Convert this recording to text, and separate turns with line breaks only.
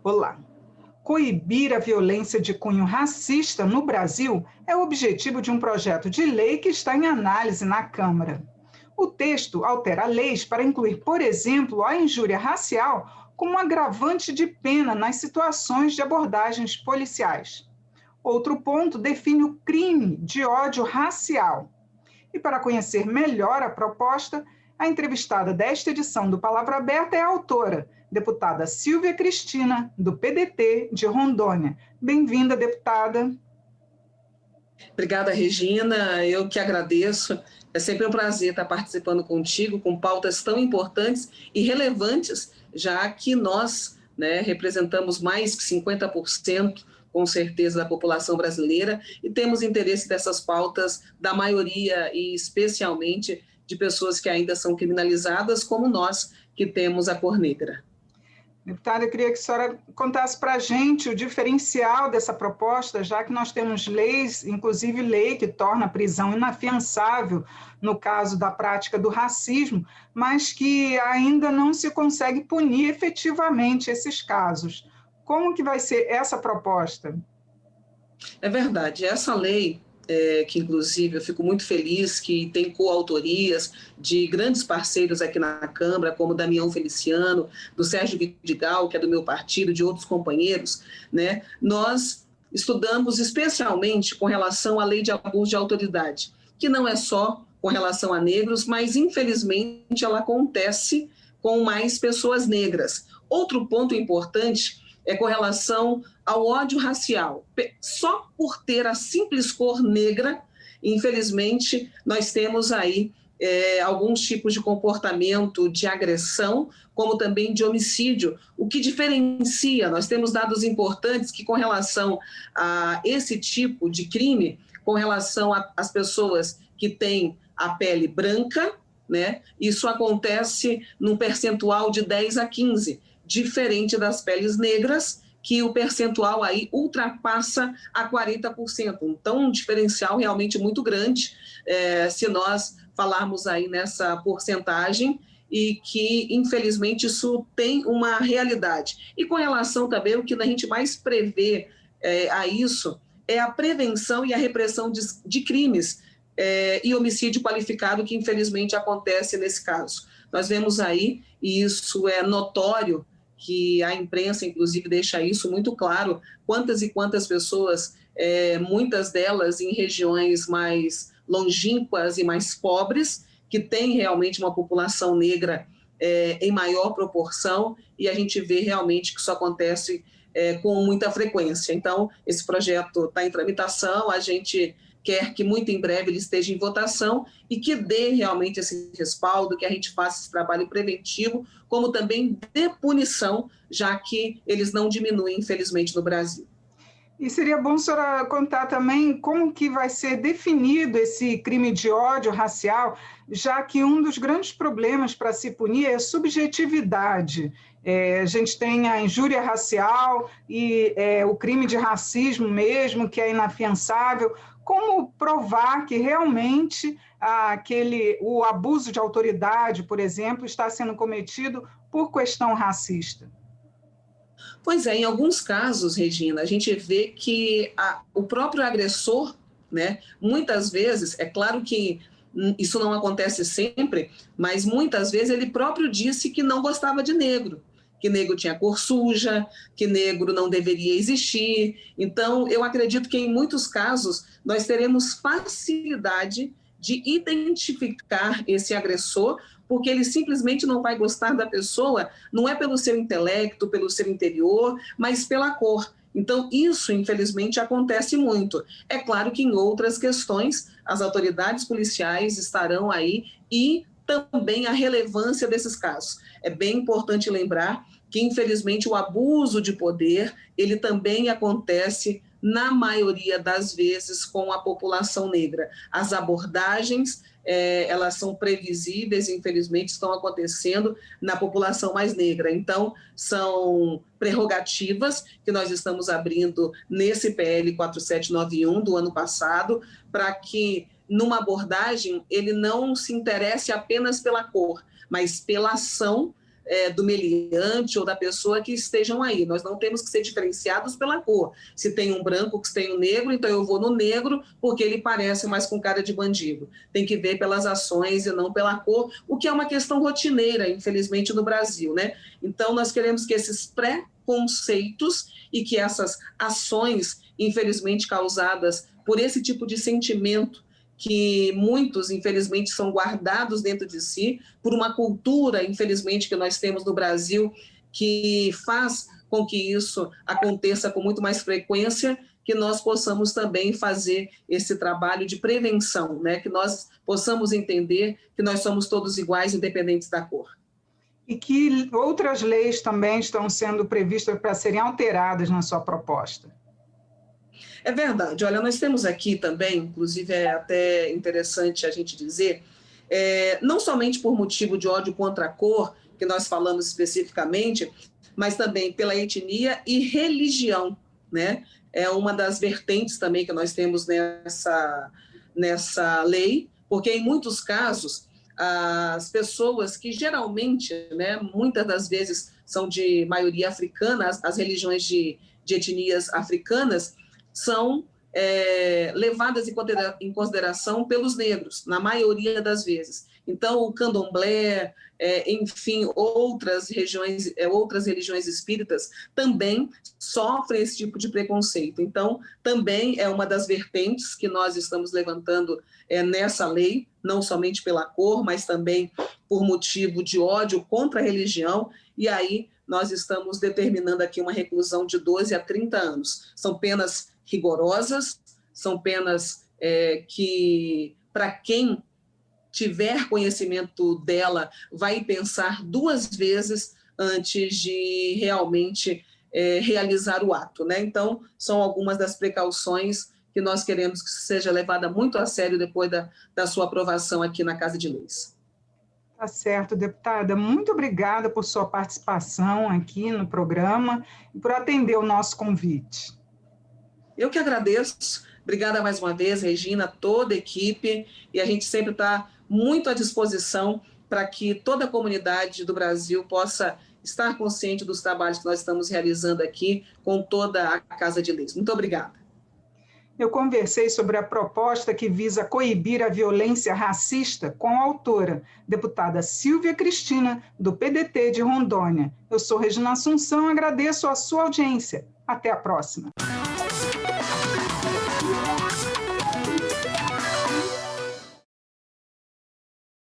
Olá! Coibir a violência de cunho racista no Brasil é o objetivo de um projeto de lei que está em análise na Câmara. O texto altera leis para incluir, por exemplo, a injúria racial como um agravante de pena nas situações de abordagens policiais. Outro ponto define o crime de ódio racial. E para conhecer melhor a proposta, a entrevistada desta edição do Palavra Aberta é a autora, deputada Silvia Cristina, do PDT de Rondônia. Bem-vinda, deputada.
Obrigada, Regina. Eu que agradeço. É sempre um prazer estar participando contigo com pautas tão importantes e relevantes, já que nós representamos mais que 50%, com certeza, da população brasileira e temos interesse dessas pautas da maioria e especialmente de pessoas que ainda são criminalizadas, como nós que temos a cor negra.
Deputada, eu queria que a senhora contasse para a gente o diferencial dessa proposta, já que nós temos leis, inclusive lei que torna a prisão inafiançável no caso da prática do racismo, mas que ainda não se consegue punir efetivamente esses casos. Como que vai ser essa proposta?
É verdade, essa lei, que inclusive eu fico muito feliz que tem coautorias de grandes parceiros aqui na Câmara, como Damião Feliciano, do Sérgio Vidigal, que é do meu partido, de outros companheiros, nós estudamos especialmente com relação à lei de abuso de autoridade, que não é só com relação a negros, mas infelizmente ela acontece com mais pessoas negras. Outro ponto importante é com relação ao ódio racial. Só por ter a simples cor negra, infelizmente, nós temos aí alguns tipos de comportamento de agressão, como também de homicídio, o que diferencia. Nós temos dados importantes que, com relação a esse tipo de crime, com relação às pessoas que têm a pele branca, isso acontece num percentual de 10 a 15%, diferente das peles negras, que o percentual aí ultrapassa a 40%. Então, um diferencial realmente muito grande, se nós falarmos aí nessa porcentagem, e que, infelizmente, isso tem uma realidade. E com relação também, o que a gente mais prevê a isso é a prevenção e a repressão de crimes e homicídio qualificado, que infelizmente acontece nesse caso. Nós vemos aí, e isso é notório, que a imprensa, inclusive, deixa isso muito claro, quantas e quantas pessoas, muitas delas em regiões mais longínquas e mais pobres, que têm realmente uma população negra em maior proporção, e a gente vê realmente que isso acontece com muita frequência. Então, esse projeto está em tramitação, a gente quer que muito em breve ele esteja em votação e que dê realmente esse respaldo, que a gente faça esse trabalho preventivo, como também de punição, já que eles não diminuem, infelizmente, no Brasil.
E seria bom a senhora contar também como que vai ser definido esse crime de ódio racial, já que um dos grandes problemas para se punir é a subjetividade. A gente tem a injúria racial e o crime de racismo mesmo, que é inafiançável. Como provar que realmente o abuso de autoridade, por exemplo, está sendo cometido por questão racista?
Pois é, em alguns casos, Regina, a gente vê que o próprio agressor, muitas vezes, é claro que isso não acontece sempre, mas muitas vezes ele próprio disse que não gostava de negro, que negro tinha cor suja, que negro não deveria existir. Então, eu acredito que em muitos casos nós teremos facilidade de identificar esse agressor, porque ele simplesmente não vai gostar da pessoa, não é pelo seu intelecto, pelo seu interior, mas pela cor. Então, isso, infelizmente, acontece muito. É claro que em outras questões, as autoridades policiais estarão aí e também a relevância desses casos. É bem importante lembrar que, infelizmente, o abuso de poder, ele também acontece, na maioria das vezes, com a população negra. As abordagens, elas são previsíveis, infelizmente, estão acontecendo na população mais negra. Então, são prerrogativas que nós estamos abrindo nesse PL 4791 do ano passado, para que, numa abordagem, ele não se interesse apenas pela cor, mas pela ação do meliante ou da pessoa que estejam aí. Nós não temos que ser diferenciados pela cor. Se tem um branco, se tem um negro, então eu vou no negro porque ele parece mais com cara de bandido. Tem que ver pelas ações e não pela cor, o que é uma questão rotineira, infelizmente, no Brasil, né? Então, nós queremos que esses preconceitos e que essas ações, infelizmente, causadas por esse tipo de sentimento que muitos, infelizmente, são guardados dentro de si, por uma cultura, infelizmente, que nós temos no Brasil, que faz com que isso aconteça com muito mais frequência, que nós possamos também fazer esse trabalho de prevenção, né? Que nós possamos entender que nós somos todos iguais, independentes da cor.
E que outras leis também estão sendo previstas para serem alteradas na sua proposta?
É verdade. Olha, nós temos aqui também, inclusive é até interessante a gente dizer, não somente por motivo de ódio contra a cor, que nós falamos especificamente, mas também pela etnia e religião, né? É uma das vertentes também que nós temos nessa lei, porque em muitos casos as pessoas que geralmente, né, muitas das vezes são de maioria africana, as religiões de etnias africanas, são levadas em consideração pelos negros, na maioria das vezes. Então, o candomblé, enfim, outras religiões espíritas também sofrem esse tipo de preconceito. Então, também é uma das vertentes que nós estamos levantando nessa lei, não somente pela cor, mas também por motivo de ódio contra a religião, e aí nós estamos determinando aqui uma reclusão de 12 a 30 anos. São penas rigorosas, são penas que, para quem tiver conhecimento dela, vai pensar 2 vezes antes de realmente realizar o ato, né? Então, são algumas das precauções que nós queremos que seja levada muito a sério depois da sua aprovação aqui na Casa de Leis.
Tá certo, deputada. Muito obrigada por sua participação aqui no programa e por atender o nosso convite.
Eu que agradeço. Obrigada mais uma vez, Regina, toda a equipe, e a gente sempre está muito à disposição para que toda a comunidade do Brasil possa estar consciente dos trabalhos que nós estamos realizando aqui com toda a Casa de Leis. Muito obrigada.
Eu conversei sobre a proposta que visa coibir a violência racista com a autora, deputada Silvia Cristina, do PDT de Rondônia. Eu sou Regina Assunção, agradeço a sua audiência. Até a próxima.